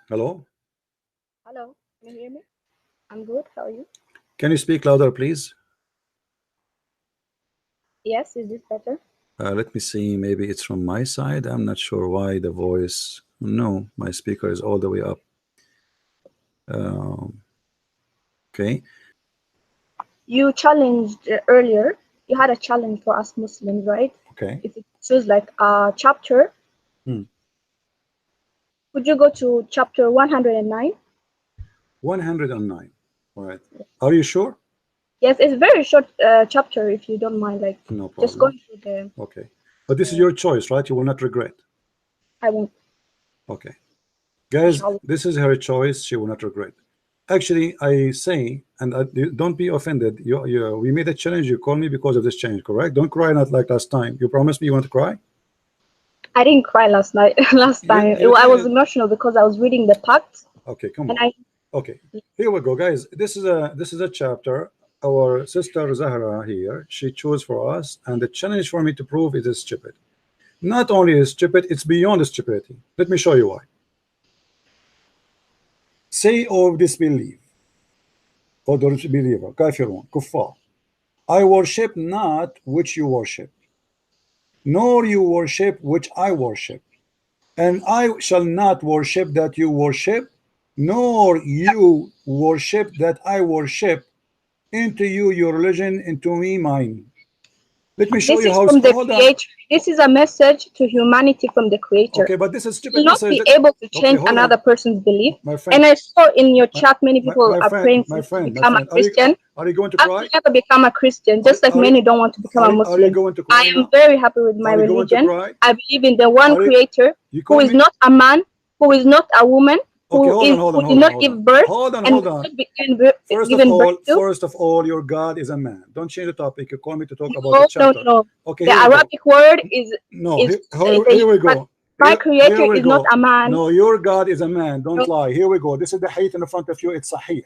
Hello? Hello, can you hear me? I'm good. How are you? Can you speak louder, please? Yes, is this better? Let me see. Maybe it's from my side. I'm not sure why the voice. No, my speaker is all the way up. Um, okay. You challenged earlier. You had a challenge for us Muslims, right? Okay. If you choose like a chapter, Hmm. could you go to chapter 109? 109. All right. Are you sure? Yes, it's a very short chapter. If you don't mind, like No just problem. going through the. Okay. But this is your choice, right? You will not regret. I won't. Okay. Guys, Inshallah. this is her choice. She will not regret. Actually, I say, and don't be offended. We made a challenge. You call me because of this challenge, correct? Don't cry, not like last time. You promised me you want to cry? I didn't cry last night. Last time, You I was did. emotional because I was reading the pact, Okay, come and on. I. Okay, here we go, guys. This is a chapter. Our sister Zahra here, she chose for us, and the challenge for me to prove it is stupid. Not only is stupid, it's beyond stupidity. Let me show you why. Say or disbelieve, or disbeliever, kafirun, kuffar. I worship not which you worship, nor you worship which I worship, and I shall not worship that you worship, nor you worship that I worship. Into you your religion, into me mine. Let me show This you is how. from the Hold on. Creator. This is a message to humanity from the Creator. Okay, but this is Will stupid not message. be able to Okay, change hold on, another person's belief. my friend. And I saw in your My, chat many people my are friend, praying my to friend, my become a friend. Christian. Are you going to I will cry? never become a Christian, Are just like are you many don't want to become a are you Muslim. going to I cry am now? very happy with my Are you going to religion. cry? I believe in the one Are Creator you who call is me? not a man, who is not a woman, Okay, hold on, hold who on, did hold on, not hold on, give birth hold on, and hold will on. not be given birth to. First of all, your God is a man. Don't change the topic. You call me to talk about the No, no, chapter. no. Okay, The here we go. Arabic word is No, is here, to say here we but go. my Here Creator we is not go. a man. No, your God is a man. Don't No, lie. Here we go. This is the hadith in front of you. It's sahih.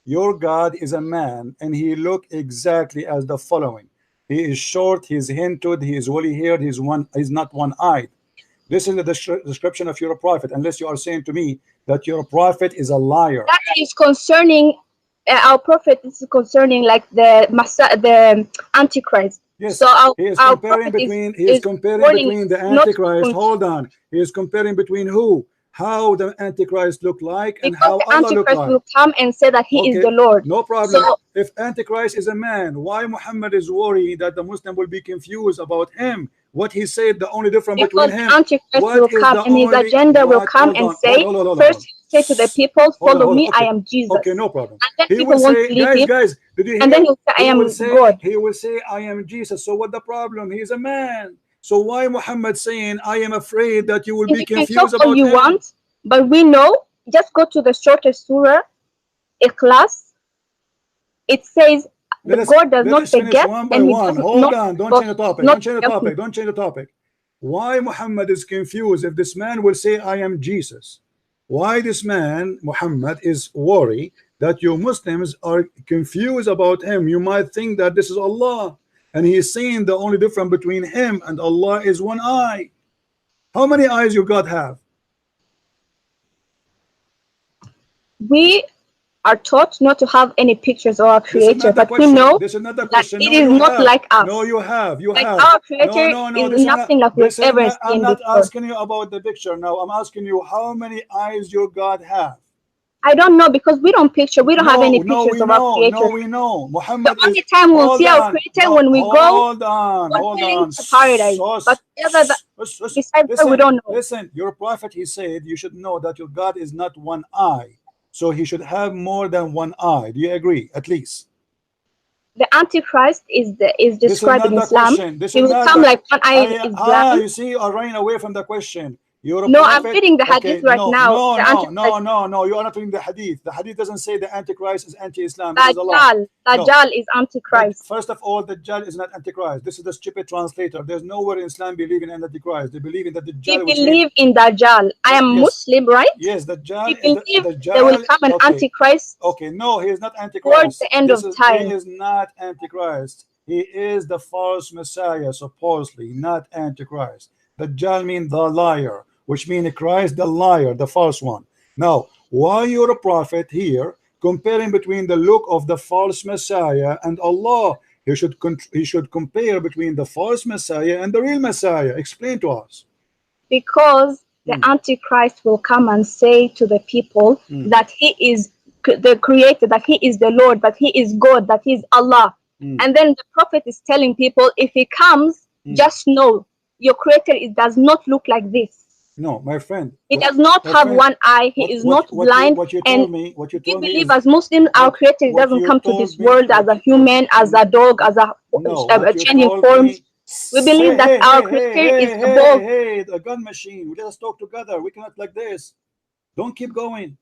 Your God is a man, and he look exactly as the following. He is short, he's hinted, he is woolly haired, he's not one-eyed. This is the description of your prophet, unless you are saying to me that your prophet is a liar. that is concerning our prophet. Is concerning like the Antichrist. Yes, So he is our comparing prophet between warning the us not to Antichrist. Hold on. He is comparing between who? How the Antichrist look like and because how the Allah look Antichrist like. will come and say that he is Okay, the Lord. no problem. So If Antichrist is a man, why Muhammad is worried that the Muslim will be confused about him? What he said, the only difference between because the him. Antichrist will What is come the and his only agenda will what? come Hold and on, hold, say, hold, hold, hold, hold first on. he will say to the people, follow Hold on. me, I Okay, am okay, Jesus. no problem. And then He will people won't say, believe him. guys, did you And hear? then he'll say, I am God. He will say, I am Jesus. So what the problem? He is a man. So why Muhammad saying, I am afraid that you will And be you can talk confused all about you him? want, but we know, just go to the shortest surah, Ikhlas. It says God does Let not us finish forget one by and he one. does Hold not on. Don't change the boast. He's topic. not Don't change the careful. topic. Don't change the topic. Why Muhammad is confused if this man will say, I am Jesus? Why this man, Muhammad, is worried that you Muslims are confused about him? You might think that this is Allah. And he is saying the only difference between him and Allah is one eye. How many eyes you God have? We are taught not to have any pictures of our This is Creator, not the but we question. know This is not the that question. it No, is you not have. like us. No, you have. You Like have. our No, Creator no, no. is This is not. nothing like we've This is ever not. I'm seen not before. asking you about the picture now. I'm asking you how many eyes your God have. I don't know because we don't picture. We don't have any No, no, pictures we of our know. No, Creator. we know. The Muhammad is. only time we'll Hold see our on. Creator No, when we go hold on. Hold fulfilling on. to paradise. But other than, besides that, we Listen. don't know. Listen. Your prophet, he said, you should know that your God is not one eye. So he should have more than one eye. Do you agree? At least. The Antichrist is This is described not in the Islam. question. This He is will not come the. like one eye is blind. You see, you are running away from the question. You're a No, I'm prophet. reading the Okay, hadith right now. The Antichrist, no. You are not reading the hadith. The hadith doesn't say the Antichrist is anti-Islam. This is a lie. No. Dajjal is Antichrist. First of all, the Dajjal is not Antichrist. This is the stupid translator. There's nowhere in Islam believing in Antichrist. They believe in the We Dajjal, which means believe in Dajjal. I am yes, Muslim, right? yes. We Dajjal is the believe there will Dajjal. come an Okay, Antichrist okay. No, he is not towards Antichrist. the end of He time. is not Antichrist. He is the false Messiah, supposedly, not Antichrist. Dajjal means the liar, which means Christ, the liar, the false one. Now, why you're a prophet here comparing between the look of the false Messiah and Allah? He should compare between the false Messiah and the real Messiah. Explain to us. Because the Antichrist will come and say to the people that he is the creator, that he is the Lord, that he is God, that he is Allah. And then the prophet is telling people, if he comes, just know your creator, it does not look like this. No, my friend. He does not have one eye. He is not blind. And we believe as Muslims, our creator doesn't come to this world as a human, as a dog, as a changing forms. We believe that our creator is above. Hey, the gun machine. Let us talk together. We cannot like this. Don't keep going.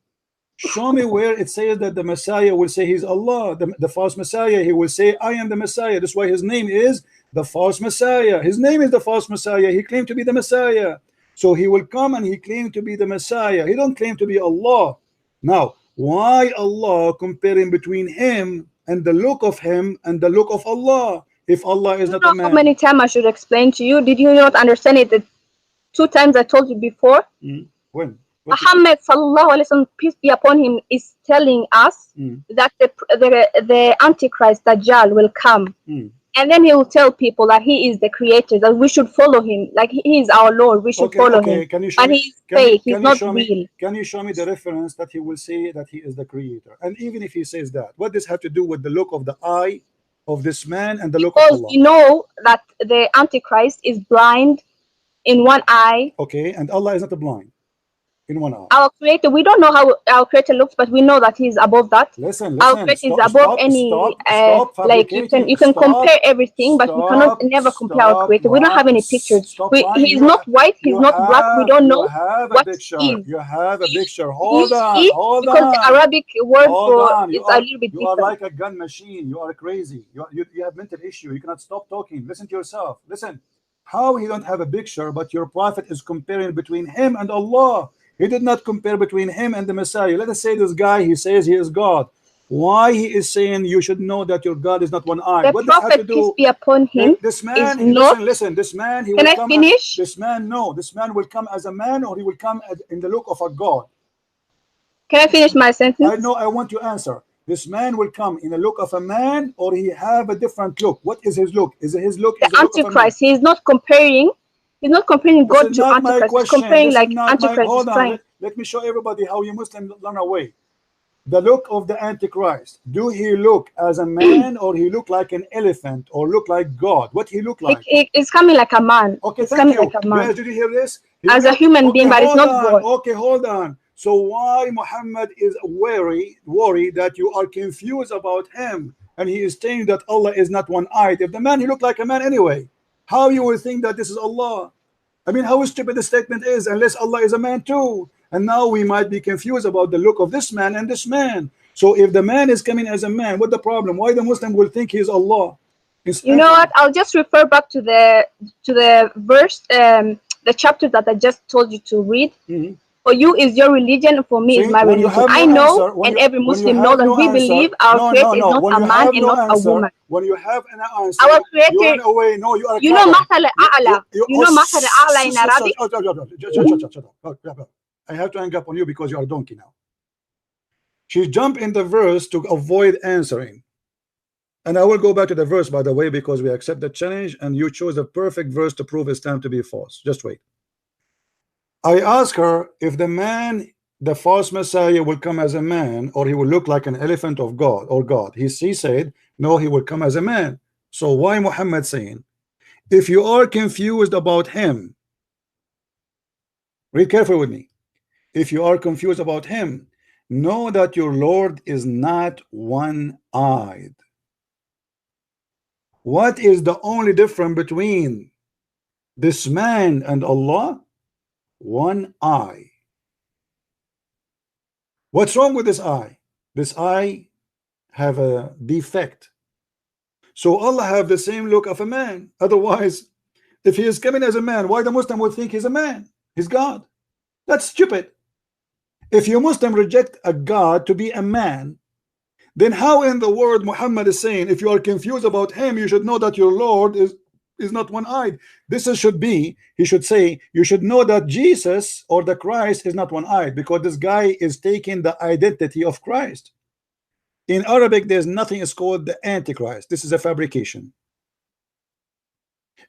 Show me where it says that the Messiah will say he's Allah. The false Messiah, he will say, I am the Messiah. That's why his name is the false Messiah. His name is the false Messiah. He claimed to be the Messiah. So he will come and he claimed to be the Messiah. He don't claim to be Allah. Now, why Allah comparing between him and the look of him and the look of Allah? If Allah is not a man. How many times I should explain to you? Did you not understand it? The 2 times I told you before. When? Muhammad sallallahu alaihi wasallam, peace be upon him, is telling us that the Antichrist Dajjal will come, and then he will tell people that he is the creator, that we should follow him, like he is our Lord. We should follow him. And he's fake. He's not real. Can you show me the reference that he will say that he is the creator? And even if he says that, what does have to do with the look of the eye of this man and the look of Allah? Because you know that the Antichrist is blind in one eye. Okay, and Allah is not blind in one eye. Our creator, we don't know how our creator looks, but we know that he's above that. Listen, our creator is above any like you can compare everything, but we cannot never compare our creator. We don't have any pictures. He's not white, he's not black. We don't know what he is. You have a picture. Hold on, because the Arabic word for is a little bit different. You are like a gun machine. You are crazy. You have mental issue. You cannot stop talking. Listen to yourself. Listen. How he don't have a picture, but your prophet is comparing between him and Allah. He did not compare between him and the Messiah. Let us say this guy, he says he is God. Why he is saying you should know that your God is not one eye? The what prophet, peace be upon him, this man, listen, this man, he can will I come finish? This man will come as a man, or he will come in the look of a God. Can I finish my sentence? I know, I want to answer. This man will come in the look of a man, or he have a different look. What is his look? Is his look the Antichrist? He is not comparing. He's not comparing God to Antichrist. He's comparing like Antichrist is trying. Let me show everybody how you Muslims run away. The look of the Antichrist. Do he look as a man, or he look like an elephant, or look like God? What he look like? It's coming like a man. Okay, it's coming like a man. Yes, did you hear this? As a human being, but it's not God. Okay, hold on. So why Muhammad is worried that you are confused about him, and he is saying that Allah is not one-eyed? If the man, he looked like a man anyway, how you will think that this is Allah? I mean, how stupid the statement is, unless Allah is a man too. And now we might be confused about the look of this man and this man. So if the man is coming as a man, what the problem? Why the Muslim will think he is Allah? You know what? I'll just refer back to the verse, the chapter that I just told you to read. For you is your religion, for me is my religion. I know, and every Muslim knows, and we believe our creator is not a man and not a woman. When you have an answer, our creator, you run away. No, you are. You know Mathal A'la. You know Mathal A'la in Arabic. Shut up. I have to hang up on you because you are a donkey now. She jumped in the verse to avoid answering. And I will go back to the verse, by the way, because we accept the challenge, and you chose the perfect verse to prove Islam to be false. Just wait. I asked her if the man, the false Messiah, will come as a man, or he will look like an elephant of God or God. He said, no, he will come as a man. So why Muhammad saying, if you are confused about him, read carefully with me. If you are confused about him, know that your Lord is not one-eyed. What is the only difference between this man and Allah? One eye. What's wrong with this eye? This eye have a defect. So Allah have the same look of a man. Otherwise, if he is coming as a man, why the Muslim would think he's a man? He's God. That's stupid. If you Muslim reject a God to be a man, then how in the world Muhammad is saying, if you are confused about him, you should know that your Lord is is not one-eyed. This should be, he should say, you should know that Jesus or the Christ is not one-eyed, because this guy is taking the identity of Christ. In Arabic, there's nothing is called the Antichrist. This is a fabrication.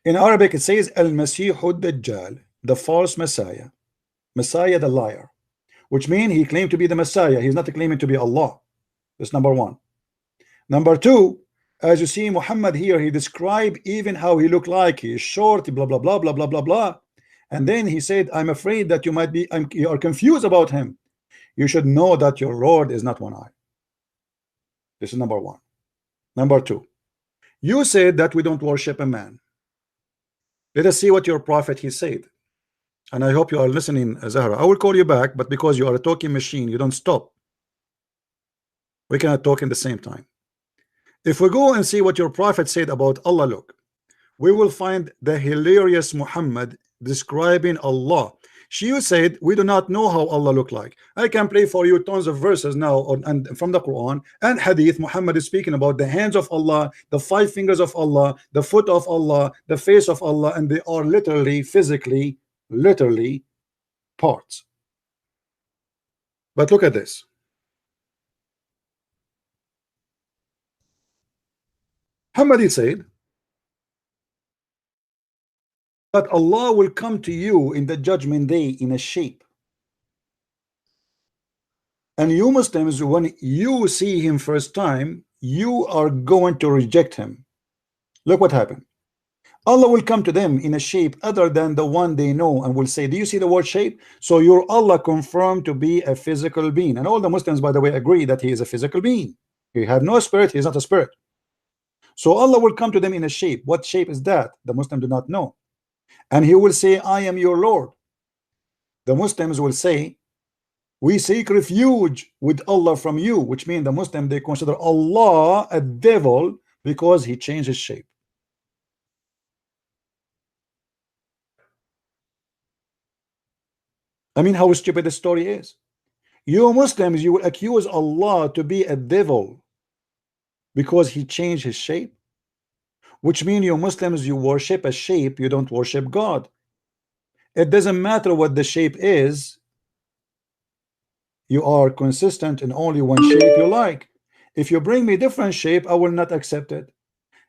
In Arabic, it says Al-Masih Dajjal, the false Messiah, Messiah the liar, which means he claimed to be the Messiah. He's not claiming to be Allah. That's number one. Number two, as you see Muhammad here, he described even how he looked like. He is short, blah blah blah blah blah blah blah. And then he said, I'm afraid that you are confused about him. You should know that your Lord is not one eye. This is number one. Number two, you said that we don't worship a man. Let us see what your prophet he said. And I hope you are listening, Zahra. I will call you back, but because you are a talking machine, you don't stop. We cannot talk in the same time. If we go and see what your prophet said about Allah, look, we will find the hilarious Muhammad describing Allah. She said, we do not know how Allah looked like. I can play for you tons of verses now and from the Quran and Hadith. Muhammad is speaking about the hands of Allah, the 5 fingers of Allah, the foot of Allah, the face of Allah, and they are literally, physically, literally parts. But look at this. Muhammad said that Allah will come to you in the judgment day in a shape. And you Muslims, when you see him first time, you are going to reject him. Look what happened. Allah will come to them in a shape other than the one they know and will say, do you see the word shape? So your Allah confirmed to be a physical being. And all the Muslims, by the way, agree that he is a physical being. He had no spirit, he is not a spirit. So Allah will come to them in a shape. What shape is that? The Muslims do not know. And he will say, I am your Lord. The Muslims will say, we seek refuge with Allah from you, which means the Muslim, they consider Allah a devil because he changed his shape. I mean, how stupid the story is. You Muslims, you will accuse Allah to be a devil because he changed his shape, which means you Muslims, you worship a shape, you don't worship God. It doesn't matter what the shape is, you are consistent in only one shape you like. If you bring me different shape, I will not accept it.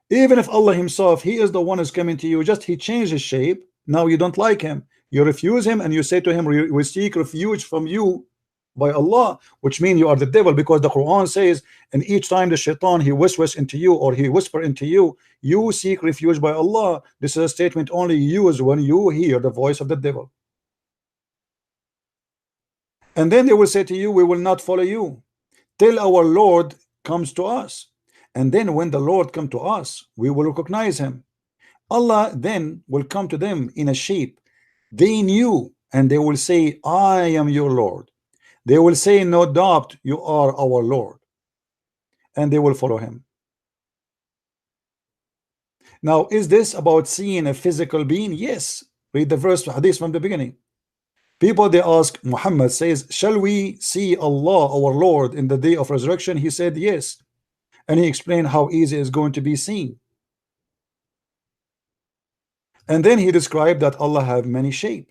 Even if Allah himself, he is the one who's coming to you, just he changed his shape, now you don't like him, you refuse him and you say to him, we seek refuge from you by Allah, which means you are the devil, because the Quran says, and each time the shaitan he whispers into you or he whisper into you, you seek refuge by Allah. This is a statement only used when you hear the voice of the devil. And then they will say to you, we will not follow you till our Lord comes to us. And then when the Lord come to us, we will recognize him. Allah then will come to them in a shape they knew, and they will say, I am your Lord. They will say, no doubt you are our Lord, and they will follow him. Now, is this about seeing a physical being? Yes. Read the verse hadith from the beginning. People, they ask, Muhammad says, shall we see Allah our Lord in the day of resurrection? He said yes, and he explained how easy it's going to be seen. And then he described that Allah have many shape.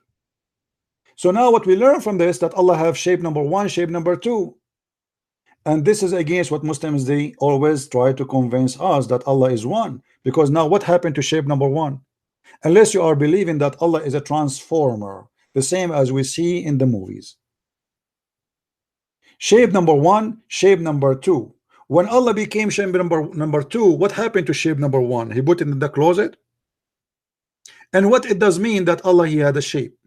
So now what we learn from this, that Allah have shape number 1, shape number 2. And this is against what Muslims, they always try to convince us that Allah is one. Because now what happened to shape number 1? Unless you are believing that Allah is a transformer, the same as we see in the movies. Shape number 1, shape number 2. When Allah became shape number 2, what happened to shape number 1? He put it in the closet. And what it does mean that Allah, he had a shape.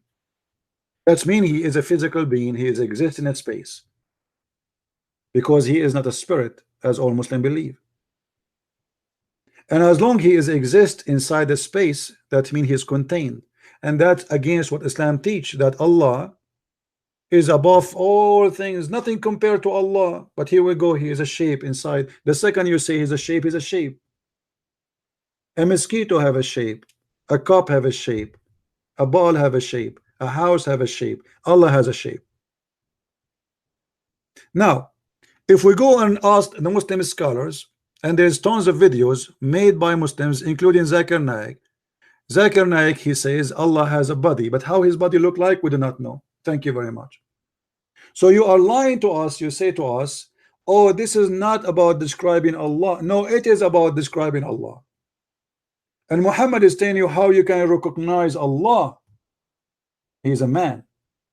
That's mean he is a physical being, he is existing in space. Because he is not a spirit, as all Muslims believe. And as long he is exist inside the space, that means he is contained. And that's against what Islam teach, that Allah is above all things, nothing compared to Allah. But here we go, he is a shape inside. The second you say he's a shape, he's a shape. A mosquito have a shape, a cup have a shape, a ball have a shape, a house have a shape. Allah has a shape. Now, if we go and ask the Muslim scholars, and there's tons of videos made by Muslims, including Zakir Naik, Zakir Naik, he says Allah has a body, but how his body look like, we do not know. Thank you very much. So you are lying to us. You say to us, oh, this is not about describing Allah. No, it is about describing Allah. And Muhammad is telling you how you can recognize Allah. He is a man,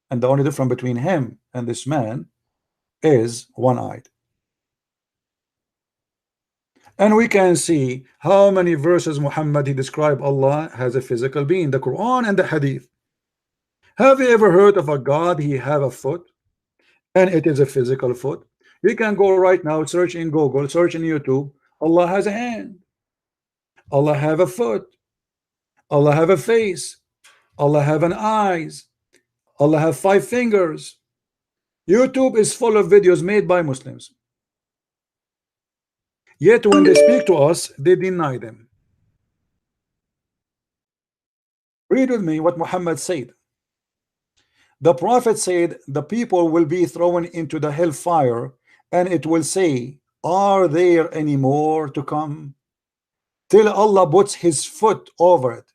and the only difference between him and this man is one-eyed. And we can see how many verses Muhammad he described Allah as a physical being, the Quran and the Hadith. Have you ever heard of a God he have a foot, and it is a physical foot? You can go right now, search in Google, search in YouTube. Allah has a hand. Allah have a foot. Allah have a face. Allah have an eyes. Allah have 5 fingers. YouTube is full of videos made by Muslims. Yet when they speak to us, they deny them. Read with me what Muhammad said. The Prophet said, the people will be thrown into the hellfire, and it will say, are there any more to come? Till Allah puts his foot over it,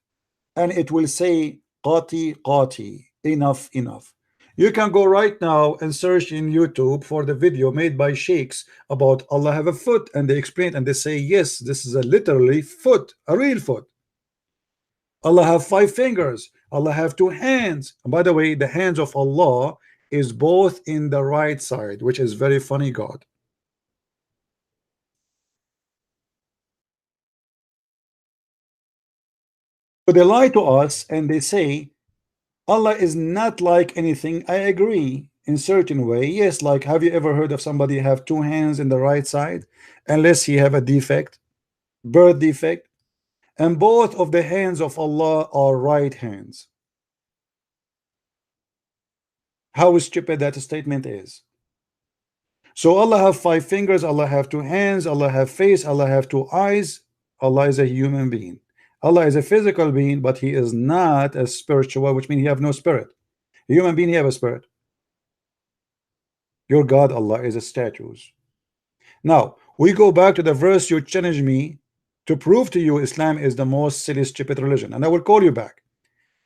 and it will say, qati qati, enough, enough. You can go right now and search in YouTube for the video made by sheikhs about Allah have a foot, and they explain and they say, yes, this is a literally foot, a real foot. Allah have 5 fingers. Allah have 2 hands. And by the way, the hands of Allah is both in the right side, which is very funny God. So they lie to us and they say Allah is not like anything. I agree in certain way. Yes, like have you ever heard of somebody have 2 hands in the right side unless he have a defect, birth defect? And both of the hands of Allah are right hands. How stupid that statement is. So Allah have 5 fingers, Allah have 2 hands, Allah have face, Allah have 2 eyes. Allah is a human being. Allah is a physical being, but he is not a spiritual, which means he have no spirit. A human being, he have a spirit. Your God Allah is a statues. Now we go back to the verse you challenged me to prove to you Islam is the most silly stupid religion, and I will call you back.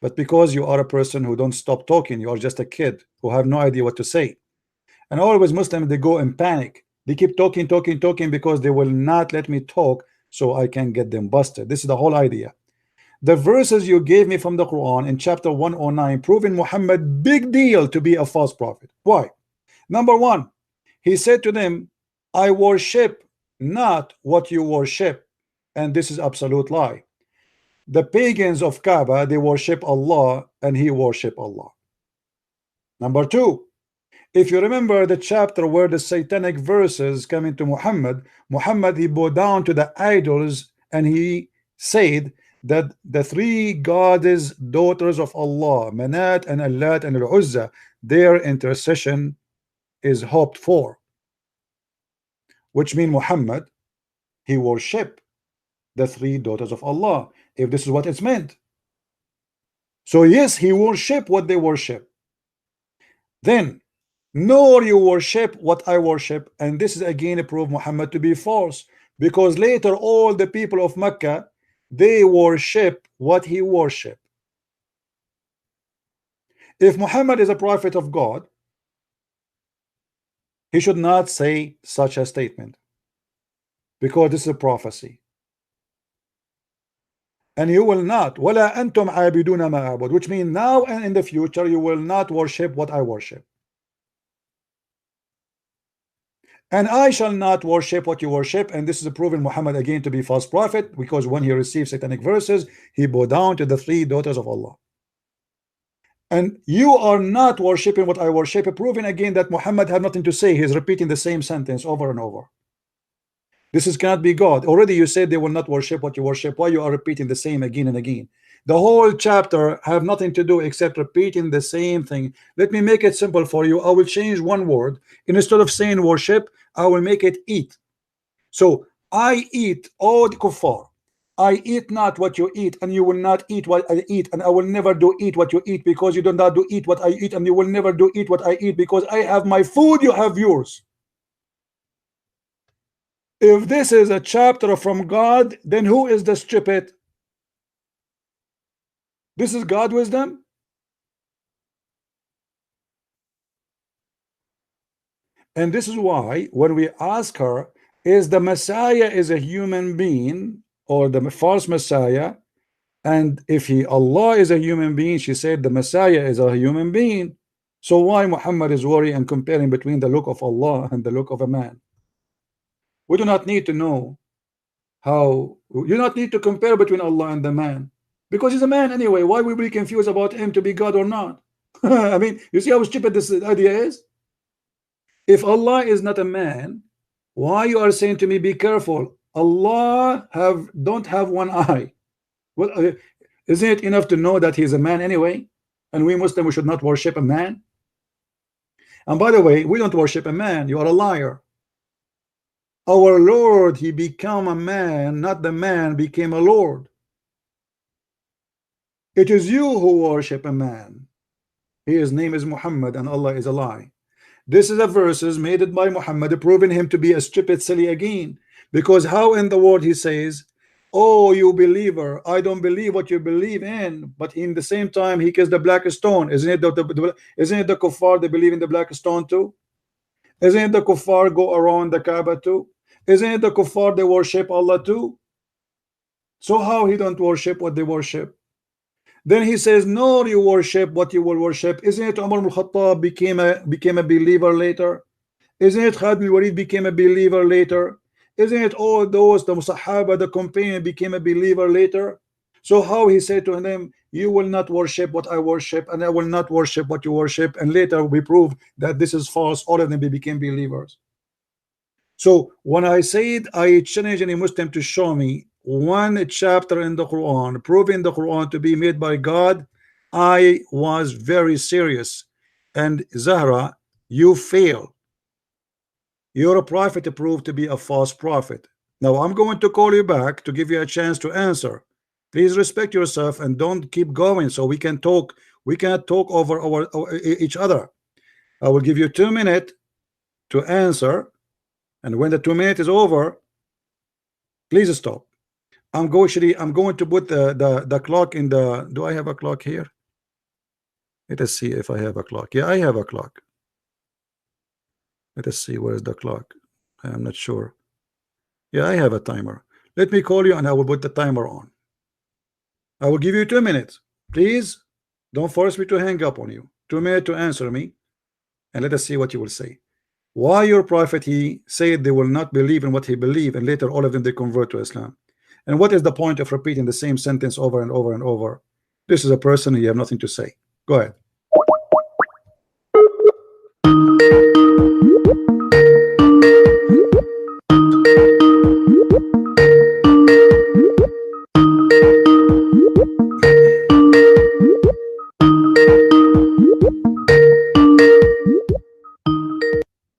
But because you are a person who don't stop talking, you are just a kid who have no idea what to say. And always Muslims, they go in panic. They keep talking because they will not let me talk so I can get them busted. This is the whole idea. The verses you gave me from the Quran in chapter 109 proving Muhammad big deal to be a false prophet. Why? Number 1, he said to them, I worship not what you worship, and this is absolute lie. The pagans of Kaaba, they worship Allah and he worship Allah. Number 2, if you remember the chapter where the satanic verses come into Muhammad, he bowed down to the idols and he said that the 3 goddess daughters of Allah, Manat and Allat and Al-Uzza, their intercession is hoped for, which means Muhammad, he worship the 3 daughters of Allah, if this is what it's meant. So yes, he worship what they worship. Then nor you worship what I worship, and this is again a proof Muhammad to be false, because later all the people of Mecca, they worship what he worship. If Muhammad is a prophet of God, he should not say such a statement, because this is a prophecy. And you will not, وَلَا أَنْتُمْ عَابِدُونَ مَا أَعْبُدُ, which means now and in the future you will not worship what I worship. And I shall not worship what you worship. And this is proven Muhammad again to be false prophet, because when he received satanic verses, he bowed down to the 3 daughters of Allah. And you are not worshiping what I worship, proving again that Muhammad had nothing to say. He's repeating the same sentence over and over. This is cannot be God. Already you said they will not worship what you worship. Why you are repeating the same again and again? The whole chapter have nothing to do except repeating the same thing. Let me make it simple for you. I will change one word. Instead of saying worship, I will make it eat. So I eat, all the kuffar. I eat not what you eat, and you will not eat what I eat, and I will never do eat what you eat, because you do not do eat what I eat, and you will never do eat what I eat, because I have my food, you have yours. If this is a chapter from God, then who is the stupid? This is God wisdom. And this is why when we ask her, is the Messiah is a human being or the false Messiah? And if Allah is a human being, she said the Messiah is a human being. So why Muhammad is worrying and comparing between the look of Allah and the look of a man? We do not need to know how. You do not need to compare between Allah and the man, because he's a man anyway. Why would we be confused about him to be God or not? I mean, you see how stupid this idea is? If Allah is not a man, why you are saying to me, be careful? Allah don't have one eye. Well, isn't it enough to know that he's a man anyway? And we Muslims, we should not worship a man. And by the way, we don't worship a man. You are a liar. Our Lord, he became a man, not the man became a Lord. It is you who worship a man. His name is Muhammad and Allah is a lie. This is a verses made by Muhammad, proving him to be a stupid, silly again. Because how in the world he says, oh, you believer, I don't believe what you believe in, but in the same time he kissed the black stone. Isn't it isn't it the kuffar they believe in the black stone too? Isn't it the kuffar go around the Kaaba too? Isn't it the kuffar they worship Allah too? So how he don't worship what they worship? Then he says, no, you worship what you will worship. Isn't it Umar al-Khattab became a believer later? Isn't it Khalid al-Walid became a believer later? Isn't it all those, the Sahaba, the companion became a believer later? So how he said to them, you will not worship what I worship, and I will not worship what you worship, and later we prove that this is false, all of them became believers. So when I said I challenge any Muslim to show me one chapter in the Quran proving the Quran to be made by God, I was very serious. And Zahra, you fail. You're a prophet proved to be a false prophet. Now I'm going to call you back to give you a chance to answer. Please respect yourself and don't keep going so we can talk. We cannot talk over each other. I will give you 2 minutes to answer, and when the 2 minutes is over, please stop. I'm going to put the clock in the. Do I have a clock here? Let us see if I have a clock. Yeah, I have a clock. Let us see, where is the clock? I'm not sure. Yeah, I have a timer. Let me call you and I will put the timer on. I will give you 2 minutes. Please don't force me to hang up on you. 2 minutes to answer me, and let us see what you will say. Why your prophet, he said they will not believe in what he believed, and later all of them they convert to Islam. And what is the point of repeating the same sentence over and over and over? This is a person, you have nothing to say. Go ahead.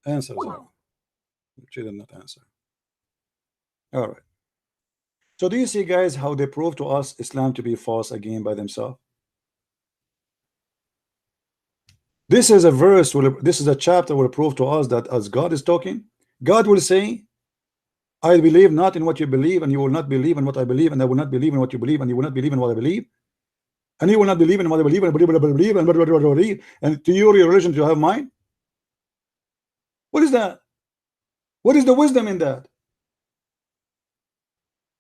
Answer, Zara. She did not answer. All right. So do you see, guys, how they prove to us Islam to be false again by themselves? This is a verse, this is a chapter will prove to us that as God is talking, God will say, I believe not in what you believe, and you will not believe in what I believe, and I will not believe in what you believe, and you will not believe in what I believe, and you will not believe in what I believe, and believe, and to your religion to have mine. What is that? What is the wisdom in that?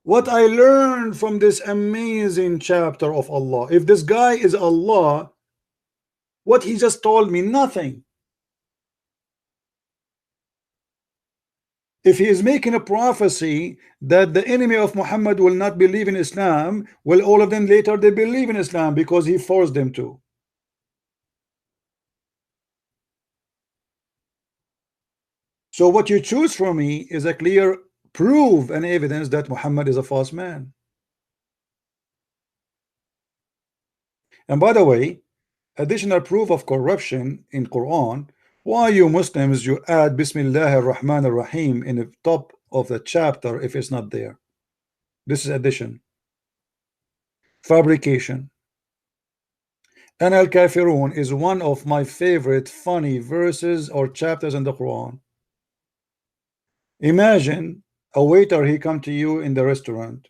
What I learned from this amazing chapter of Allah, if this guy is Allah, what he just told me, nothing. If he is making a prophecy that the enemy of Muhammad will not believe in Islam, well, all of them later they believe in Islam because he forced them to. So what you choose from me is a clear proof and evidence that Muhammad is a false man. And by the way, additional proof of corruption in Quran, why you Muslims you add Bismillah ar-Rahman ar-Rahim in the top of the chapter if it's not there? This is addition. Fabrication. And Al-Kafirun is one of my favorite funny verses or chapters in the Quran. Imagine a waiter, he come to you in the restaurant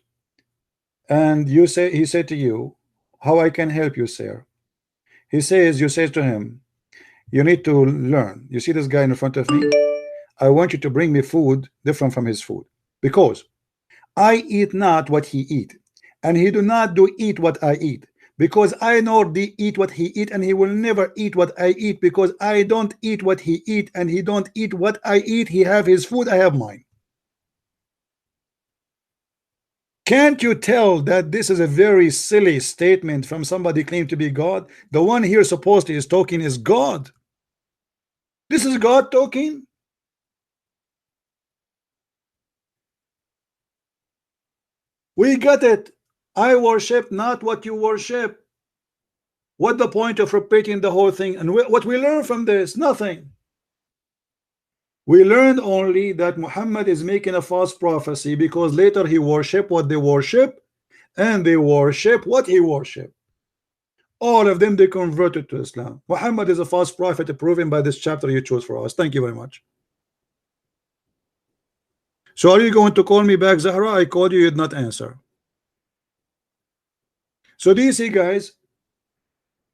and you say, he said to you, how I can help you, sir? He says, you say to him, you need to learn. You see this guy in front of me? I want you to bring me food different from his food, because I eat not what he eat, and he do not do eat what I eat, because I nor the eat what he eat, and he will never eat what I eat, because I don't eat what he eat, and he don't eat what I eat. He have his food, I have mine. Can't you tell that this is a very silly statement from somebody claimed to be God? The one here supposedly is talking is God. This is God talking. We got it. I worship not what you worship. What the point of repeating the whole thing? And what we learn from this? Nothing. We learned only that Muhammad is making a false prophecy, because later he worship what they worship, and they worship what he worship. All of them, they converted to Islam. Muhammad is a false prophet, proven by this chapter you chose for us. Thank you very much. So are you going to call me back, Zahra? I called you, you did not answer. So do you see, guys,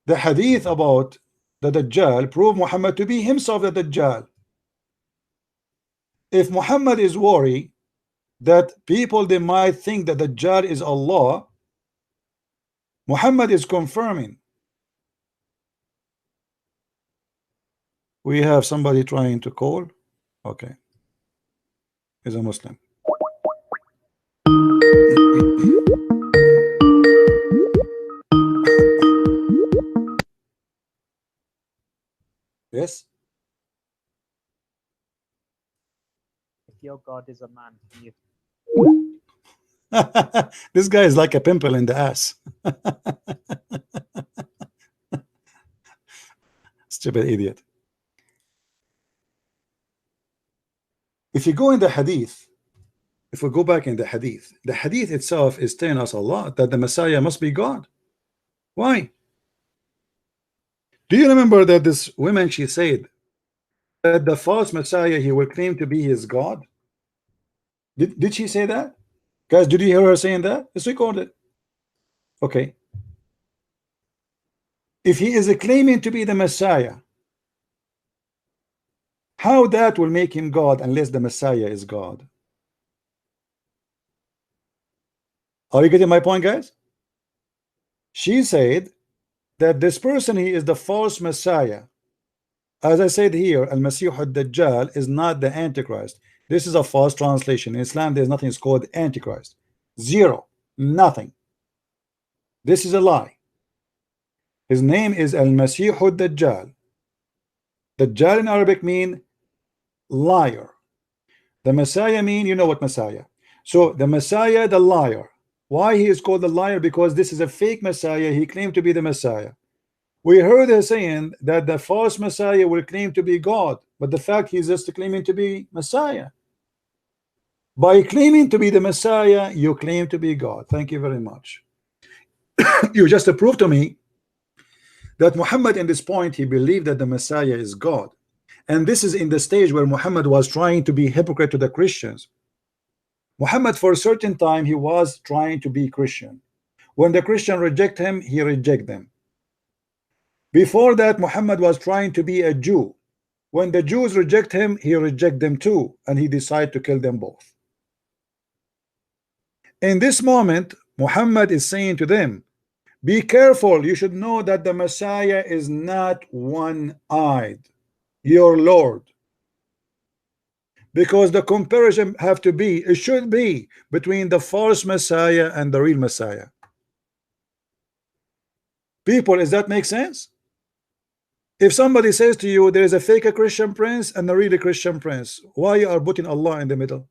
the hadith about the Dajjal prove Muhammad to be himself the Dajjal. If Muhammad is worried that people, they might think that the Dajjal is Allah, Muhammad is confirming. We have somebody trying to call. Okay, he's a Muslim. Yes. If your God is a man, can you? This guy is like a pimple in the ass. Stupid idiot. If you go in the hadith, if we go back in the hadith itself is telling us a lot that the Messiah must be God. Why? Do you remember that this woman, she said that the false Messiah, he will claim to be his God? Did she say that? Guys, did you hear her saying that? It's recorded. Okay. If he is claiming to be the Messiah, how that will make him God unless the Messiah is God? Are you getting my point, guys? She said that this person, he is the false Messiah. As I said here, Al-Masih al-Dajjal is not the Antichrist. This is a false translation. In Islam, there's nothing called Antichrist. Zero. Nothing. This is a lie. His name is Al-Masih al-Dajjal. Dajjal in Arabic mean liar. The Messiah mean, you know what Messiah. So the Messiah, the liar. Why he is called the liar? Because this is a fake Messiah. He claimed to be the Messiah. We heard her saying that the false Messiah will claim to be God, but the fact he's just claiming to be Messiah. By claiming to be the Messiah, you claim to be God. Thank you very much. You just proved to me that Muhammad in this point, he believed that the Messiah is God. And this is in the stage where Muhammad was trying to be hypocrite to the Christians. Muhammad, for a certain time, he was trying to be Christian. When the Christian reject him, he reject them. Before that, Muhammad was trying to be a Jew. When the Jews reject him, he reject them too, and he decided to kill them both. In this moment, Muhammad is saying to them, be careful, you should know that the Messiah is not one-eyed, your Lord. Because the comparison have to be, it should be between the false Messiah and the real Messiah. People, does that make sense? If somebody says to you there is a fake Christian prince and a really Christian prince, why you are putting Allah in the middle?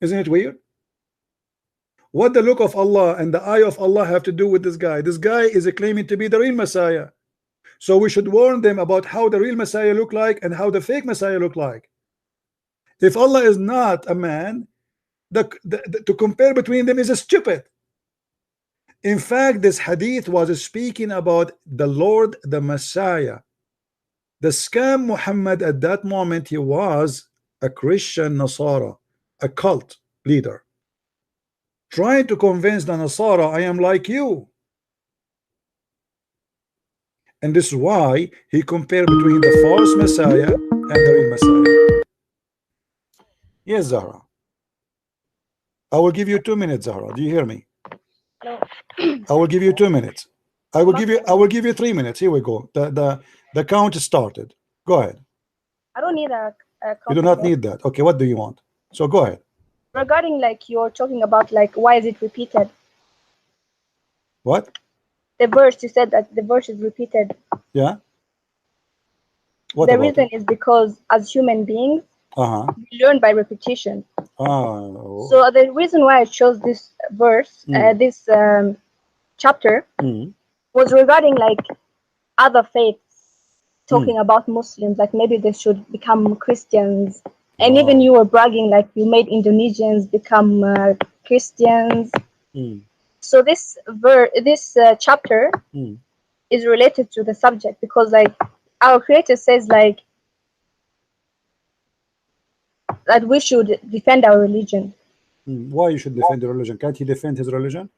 Isn't it weird? What the look of Allah and the eye of Allah have to do with this guy? This guy is claiming to be the real Messiah. So we should warn them about how the real Messiah look like and how the fake Messiah look like. If Allah is not a man, to compare between them is stupid. In fact, this hadith was speaking about the Lord, the Messiah. The scam Muhammad at that moment, he was a Christian Nasara, a cult leader, trying to convince the Nasara, I am like you. And this is why he compared between the false Messiah and the real Messiah. Yes, Zahra. I will give you 2 minutes, Zahra. Do you hear me? No. I will give you 2 minutes. I will give you 3 minutes. Here we go. The count started. Go ahead. I don't need a You do not need that. Okay, what do you want? So go ahead. Regarding like you're talking about like why is it repeated? What? The verse, you said that the verse is repeated. Yeah. What the about reason it? is because as human beings, we learn by repetition. Oh. So the reason why I chose this verse, this chapter, was regarding like other faiths, talking about Muslims, like maybe they should become Christians. And even you were bragging like you made Indonesians become Christians. So this chapter is related to the subject because like our Creator says like that we should defend our religion. Why you should defend the religion? Can't he defend his religion?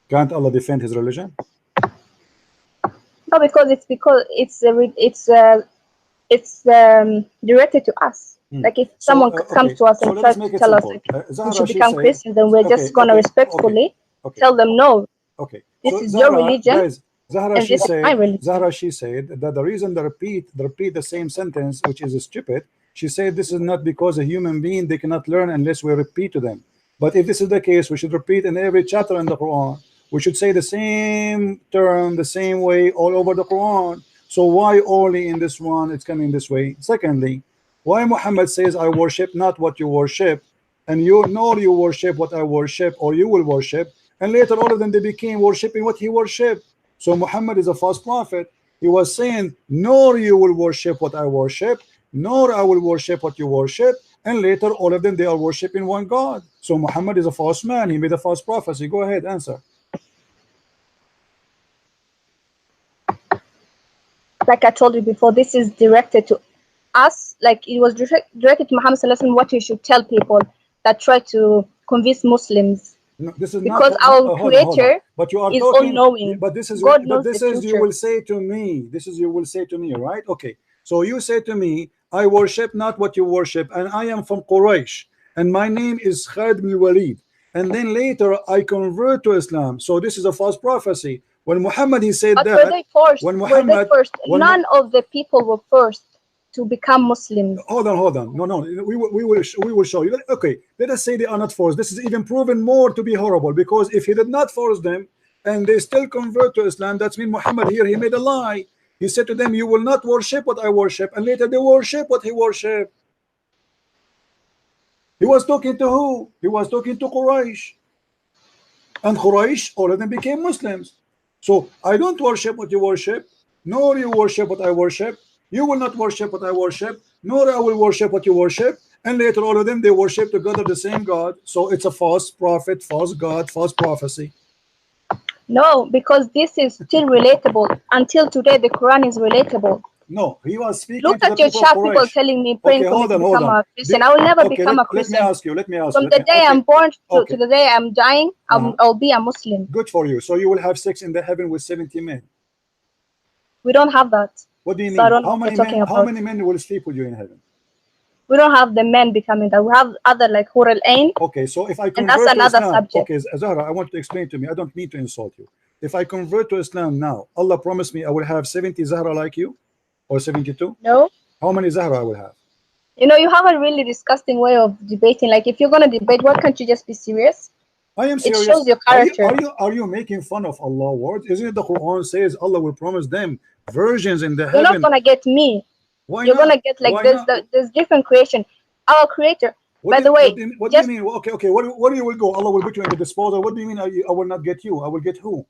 Can't Allah defend his religion? No, because it's directed to us. Like if someone comes to us and tries to tell us like, we should become Christians, then we're just gonna respectfully tell them no. Okay. This is your religion. Guys, Zahra, and she this is my said. religion. Zahra, she said that the reason they repeat the same sentence, which is stupid. She said this is not because a human being they cannot learn unless we repeat to them. But if this is the case, we should repeat in every chapter in the Quran. We should say the same term the same way all over the Quran. So why only in this one it's coming this way? Secondly, why Muhammad says I worship not what you worship, and you nor you worship what I worship, or you will worship, and later all of them they became worshiping what he worshiped. So Muhammad is a false prophet. He was saying, nor you will worship what I worship, nor I will worship what you worship, and later all of them they are worshiping one God. So Muhammad is a false man. He made a false prophecy. Go ahead, answer. Like I told you before, this is directed to us. Like it was directed to Muhammad Sallallahu Alaihi Wasallam, what he should tell people that try to convince Muslims. No, this is because not, our Creator hold on. But you are is talking, all-knowing. but this is God but knows this the is future. you will say to me. This is you will say to me, right? Okay. So you say to me, I worship not what you worship, and I am from Quraysh, and my name is Khalid bin Walid. And then later I convert to Islam. So this is a false prophecy. When Muhammad he said But that. were they forced? None of the people were forced to become Muslims. Hold on. No. We will show you. Okay, let us say they are not forced. This is even proven more to be horrible, because if he did not force them and they still convert to Islam, that's mean Muhammad here he made a lie. He said to them, you will not worship what I worship, and later they worship what he worshiped. He was talking to who? He was talking to Quraysh, and Quraysh all of them became Muslims. So I don't worship what you worship, nor you worship what I worship. You will not worship what I worship, nor I will worship what you worship. And later all of them they worship together the same God. So it's a false prophet, false God, false prophecy. No, because this is still relatable. Until today the Quran is relatable. No, he was speaking. Look to at the your chat, Quraysh. people telling me praying for me to become a Christian. I will never become a Christian. Let me ask From you. the day I'm born to the day I'm dying, I'll be a Muslim. Good for you. So you will have sex in the heaven with 70 men. We don't have that. What do you mean? So I don't know what you're talking about. How many men will sleep with you in heaven? We don't have the men becoming that. We have other like Hur al-Ain. Okay, so if I convert and that's another to Islam, subject. Okay, Zahra, I want to explain to me. I don't mean to insult you. If I convert to Islam now, Allah promised me I will have 70 Zahra like you, or 72. No. How many Zahra I will have? You know, you have a really disgusting way of debating. Like, if you're gonna debate, why can't you just be serious? I am serious. It shows your character. Are you making fun of Allah's words? Isn't it the Quran says Allah will promise them virgins in the You're heaven? not gonna get me. Why You're not? gonna get like Why there's different creation. Our Creator. What By the way, what do you mean? Okay. What do you will go? Allah will put you in the disposal. What do you mean? I will not get you. I will get who?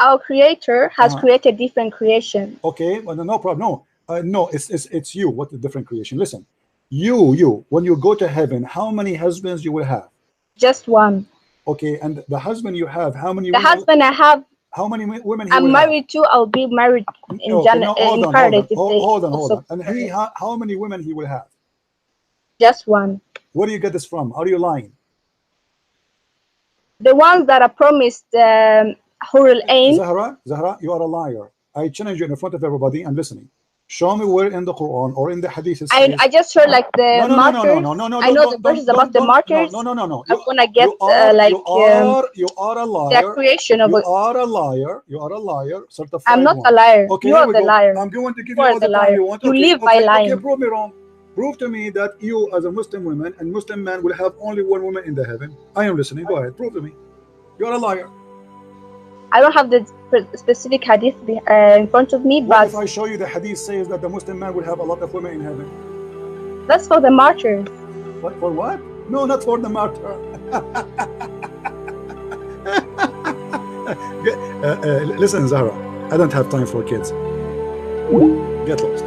Our Creator has created different creation. Okay, well, no problem. No, it's you. What the different creation? Listen, you. When you go to heaven, how many husbands you will have? Just one. Okay, and the husband you have, how many? The husband I have. How many women? I'm married to. I'll be married in in paradise. Hold on. And he, how many women he will have? Just one. Where do you get this from? Are you lying? The ones that are promised Hurul Ain. Zahra, you are a liar. I challenge you in front of everybody. I'm listening. Show me where in the Quran or in the Hadith it says. I just heard like the martyrs. I know the verses about the martyrs. No. I'm gonna get you are a liar. The creation of you are a liar. You are a liar. Certified. I'm not one. a liar. Okay, you are the liar. I'm going to give you you all the time you want. You okay, live by lying. Okay, prove me wrong. Prove to me that you, as a Muslim woman and Muslim man, will have only one woman in the heaven. I am listening. Go ahead. Prove to me. You are a liar. I don't have the specific hadith in front of me, what but if I show you the hadith says that the Muslim man will have a lot of women in heaven? That's for the martyrs. What, for what? No, not for the martyr. Listen, Zahra, I don't have time for kids. Get lost.